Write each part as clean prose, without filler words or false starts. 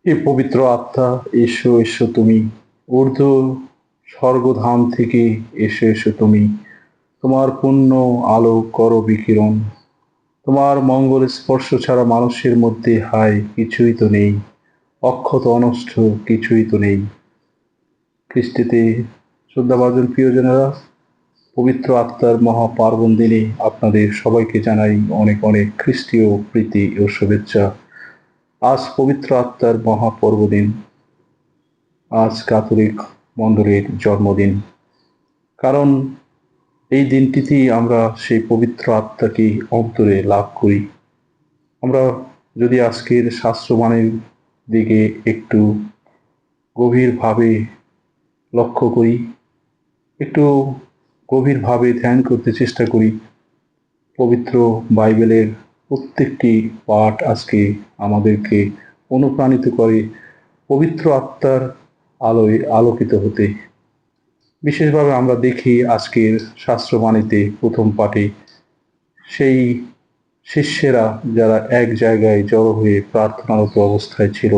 হে পবিত্র আত্মা, এসো এসো তুমি। ঊর্ধ্ব স্বর্গধাম থেকে এসো এসো তুমি। তোমার পুণ্য আলো করো বিকিরণ। তোমার মঙ্গল স্পর্শ ছাড়া মানুষের মধ্যে হায় কিছুই তো নেই। অক্ষত অনষ্ট কিছুই তো নেই। খ্রিস্টিতে শ্রদ্ধাভাজন প্রিয়জনেরা, পবিত্র আত্মার মহাপার্বণ দিনে আপনাদের সবাইকে জানাই অনেক অনেক খ্রিস্টীয় প্রীতি ও শুভেচ্ছা। আজ পবিত্র আত্মার মহাপর্বদিন। আজ ক্যাথলিক মণ্ডলীর জন্মদিন। কারণ এই দিনটিতেই আমরা সেই পবিত্র আত্মাকে অন্তরে লাভ করি। আমরা যদি আজকের শাস্ত্রবাণীর দিকে একটু গভীরভাবে লক্ষ্য করি, একটু গভীরভাবে ধ্যান করতে চেষ্টা করি, পবিত্র বাইবেলের প্রত্যেকটি পাঠ আজকে আমাদেরকে অনুপ্রাণিত করে পবিত্র আত্মার আলোয় আলোকিত হতে। বিশেষভাবে আমরা দেখি আজকের শাস্ত্রবাণীতে প্রথম পাঠে সেই শিষ্যেরা যারা এক জায়গায় জড়ো হয়ে প্রার্থনারত অবস্থায় ছিল,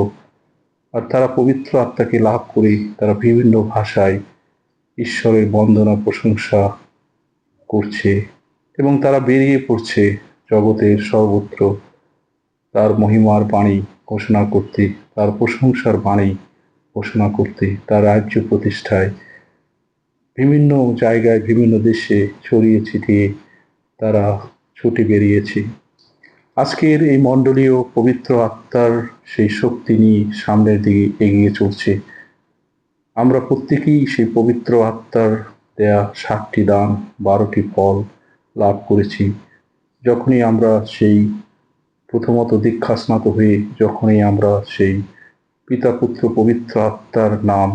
আর তারা পবিত্র আত্মাকে লাভ করে তারা বিভিন্ন ভাষায় ঈশ্বরের বন্দনা প্রশংসা করছে এবং তারা বেরিয়ে পড়ছে জগতের সর্বত্র তার মহিমার বাণী ঘোষণা করতে, তার প্রশংসার বাণী ঘোষণা করতে, তার রাজ্য প্রতিষ্ঠায় বিভিন্ন জায়গায় বিভিন্ন দেশে ছড়িয়ে ছিটিয়ে তারা ছুটে বেরিয়েছে। আজকের এই মণ্ডলীয় পবিত্র আত্মার সেই শক্তি নিয়ে সামনের দিকে এগিয়ে চলছে। আমরা প্রত্যেকেই সেই পবিত্র আত্মার দেয়া ৭টি দান, ১২টি ফল লাভ করেছি। যখনই আমরা সেই প্রথমত দীক্ষাস্নাত হয়ে যখনই আমরা সেই পিতা পুত্র পবিত্র আত্মার নাম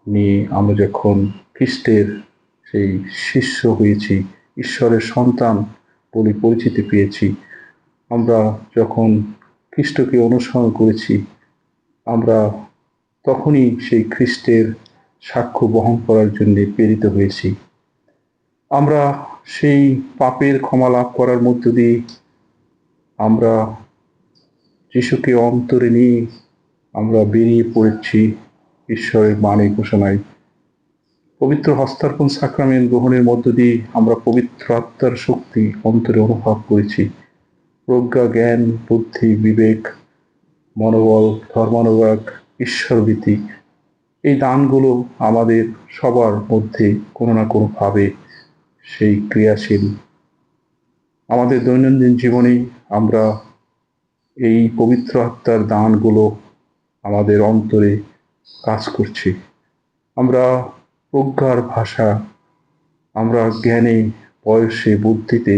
নিয়ে আমরা যখন খ্রিস্টের সেই শিষ্য হয়েছি, ঈশ্বরের সন্তান বলে পরিচিতি পেয়েছি, আমরা যখন খ্রিস্টকে অনুসরণ করেছি, আমরা তখনই সেই খ্রিস্টের সাক্ষ্য বহন করার জন্য প্রেরিত হয়েছি। আমরা সেই পাপের ক্ষমা লাভ করার মধ্য দিয়ে আমরা যিশুকে অন্তরে নিয়ে আমরা বেরিয়ে পড়েছি ঈশ্বরের বাণী ঘোষণায়। পবিত্র হস্তার্পণ সাক্রামেন্ট গ্রহণের মধ্য দিয়ে আমরা পবিত্র আত্মার শক্তি অন্তরে অনুভব করেছি। প্রজ্ঞা, জ্ঞান, বুদ্ধি, বিবেক, মনোবল, ধর্মানুরাগ, ঈশ্বরভীতি, এই দানগুলো আমাদের সবার মধ্যে কোনো না কোনোভাবে সেই ক্রিয়াশীল। আমাদের দৈনন্দিন জীবনে আমরা এই পবিত্র আত্মার দানগুলো আমাদের অন্তরে কাজ করছে। আমরা প্রজ্ঞার ভাষা, আমরা জ্ঞানে, বয়সে, বুদ্ধিতে,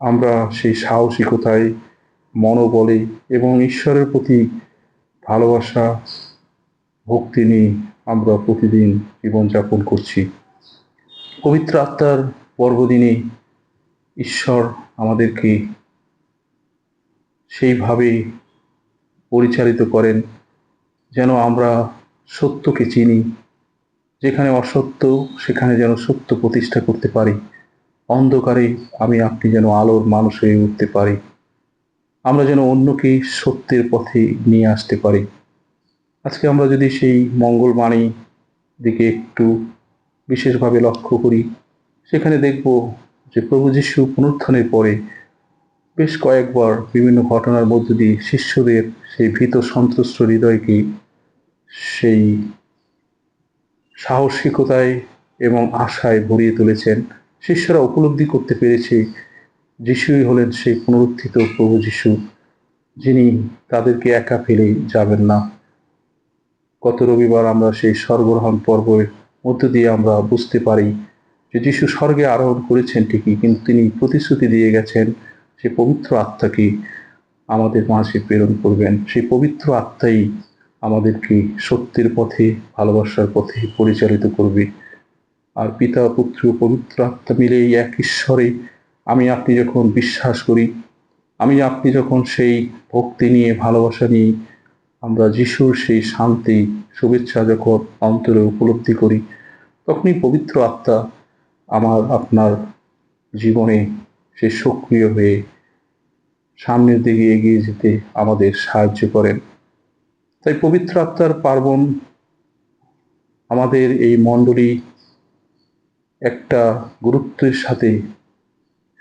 আমরা সেই সাহসিকতায়, মনোবলে এবং ঈশ্বরের প্রতি ভালোবাসা, ভক্তি নিয়ে আমরা প্রতিদিন জীবনযাপন করছি। পবিত্র আত্মার পর্বদিনে ঈশ্বর আমাদেরকে সেইভাবে পরিচালিত করেন যেন আমরা সত্যকে চিনি, যেখানে অসত্য সেখানে যেন সত্য প্রতিষ্ঠা করতে পারি, অন্ধকারে আমি আপনি যেন আলোর মানুষ হয়ে উঠতে পারি, আমরা যেন অন্যকে সত্যের পথে নিয়ে আসতে পারি। আজকে আমরা যদি সেই মঙ্গলবাণী দিকে একটু বিশেষভাবে লক্ষ্য করি, সেখানে দেখব যে প্রভু যীশু পুনরুত্থানের পরে বেশ কয়েকবার বিভিন্ন ঘটনার মধ্য দিয়ে শিষ্যদের সেই ভীত সন্ত্রস্ত হৃদয়কে সেই সাহসিকতায় এবং আশায় ভরিয়ে তুলেছেন। শিষ্যরা উপলব্ধি করতে পেরেছে যিশুই হলেন সেই পুনরুত্থিত প্রভু যীশু, যিনি তাদেরকে একা ফেলে যাবেন না। গত রবিবার আমরা সেই স্বর্গরোহণ পর্বের মধ্য দিয়ে আমরা বুঝতে পারি যে যিশু স্বর্গে আরোহণ করেছেন ঠিকই, কিন্তু তিনি প্রতিশ্রুতি দিয়ে গেছেন সে পবিত্র আত্মাকে আমাদের মাঝে প্রেরণ করবেন। সেই পবিত্র আত্মাই আমাদেরকে সত্যের পথে, ভালোবাসার পথে পরিচালিত করবে। আর পিতা, পুত্র, পবিত্র আত্মা মিলে এই এক ঈশ্বরে আমি আপনি যখন বিশ্বাস করি, আমি আপনি যখন সেই ভক্তি নিয়ে, ভালোবাসা নিয়ে আমরা যিশুর সেই শান্তি, শুভেচ্ছা যখন অন্তরে উপলব্ধি করি, তখনই পবিত্র আত্মা আমার আপনার জীবনে সে সক্রিয় হয়ে সামনের দিকে এগিয়ে যেতে আমাদের সাহায্য করেন। তাই পবিত্র আত্মার পার্বণ আমাদের এই মণ্ডলী একটা গুরুত্বের সাথে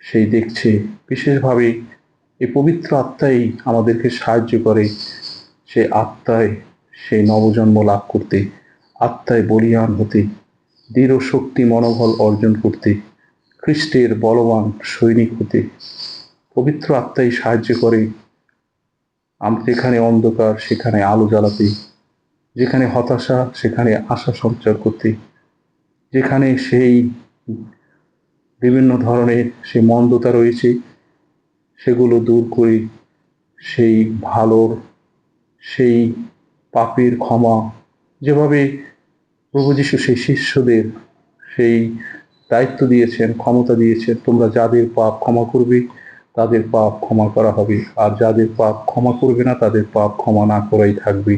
সেই দেখছে। বিশেষভাবে এই পবিত্র আত্মাই আমাদেরকে সাহায্য করে সে আত্মায় সেই নবজন্ম লাভ করতে, আত্মায় বলীয়ান হতে, দৃঢ় শক্তি মনোবল অর্জন করতে, খ্রিস্টের বলবান সৈনিক হতে। পবিত্র আত্মাই সাহায্য করে যেখানে অন্ধকার সেখানে আলো জ্বালাতে, যেখানে হতাশা সেখানে আশা সঞ্চার করতে, যেখানে সেই বিভিন্ন ধরনের সে মন্দতা রয়েছে সেগুলো দূর করে সেই ভালোর, সেই পাপের ক্ষমা, যেভাবে প্রভু যীশু সেই শিষ্যদের সেই দায়িত্ব দিয়েছেন, ক্ষমতা দিয়েছেন, তোমরা যাদের পাপ ক্ষমা করবে তাদের পাপ ক্ষমা করা হবে, আর যাদের পাপ ক্ষমা করবে না তাদের পাপ ক্ষমা না করাই থাকবে।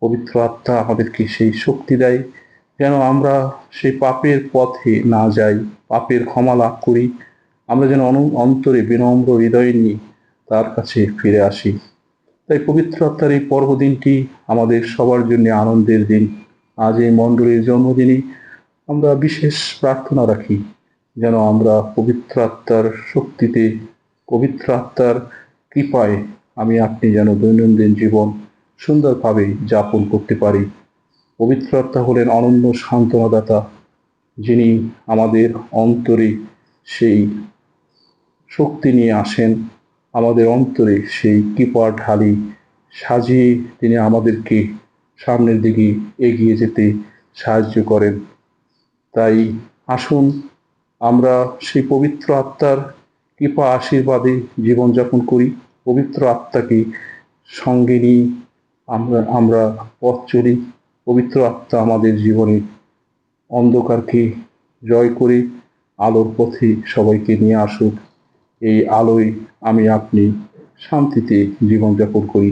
পবিত্র আত্মা আমাদেরকে সেই শক্তি দেয় যেন আমরা সেই পাপের পথে না যাই, পাপের ক্ষমা লাভ করি, আমরা যেন অন্তরে বিনম্র হৃদয় নিয়ে তার কাছে ফিরে আসি। তাই পবিত্র আত্মার এই পর্বদিনটি আমাদের সবার জন্য আনন্দের দিন। আজ এই মণ্ডলীর জন্মদিনে আমরা বিশেষ প্রার্থনা রাখি যেন আমরা পবিত্র আত্মার শক্তিতে, পবিত্র আত্মার কৃপায় আমি আপনি যেন দৈনন্দিন জীবন সুন্দরভাবে যাপন করতে পারি। পবিত্র আত্মা হলেন অনন্য সান্ত্বনাদাতা, যিনি আমাদের অন্তরে সেই শক্তি নিয়ে আসেন, আমাদের অন্তরে সেই কৃপার ঢালি সাজিয়ে তিনি আমাদেরকে সামনের দিকে এগিয়ে যেতে সাহায্য করেন। তাই আসুন আমরা সেই পবিত্র আত্মার কৃপা আশীর্বাদে জীবনযাপন করি, পবিত্র আত্মাকে সঙ্গে নিয়ে আমরা পথ চলি। পবিত্র আত্মা আমাদের জীবনে অন্ধকারকে জয় করে আলোর পথে সবাইকে নিয়ে আসুক। এই আলোয় আমি আপনি শান্তিতে জীবনযাপন করি।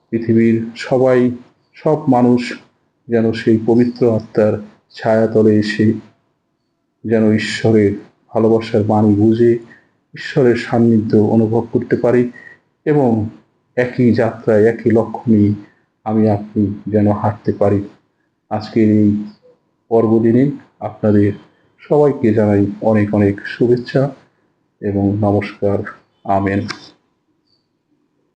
পৃথিবীর সবাই, সব মানুষ যেন সেই পবিত্র আত্মার ছায়াতলে এসে যেন ঈশ্বরের ভালোবাসার বাণী বুঝে ঈশ্বরের সান্নিধ্য অনুভব করতে পারি এবং একই যাত্রায় একই লক্ষ্য নিয়ে আমি আপনি যেন হাঁটতে পারি। আজকের এই পর্বদিনে আপনাদের সবাইকে জানাই অনেক অনেক শুভেচ্ছা এবং নমস্কার। আমেন।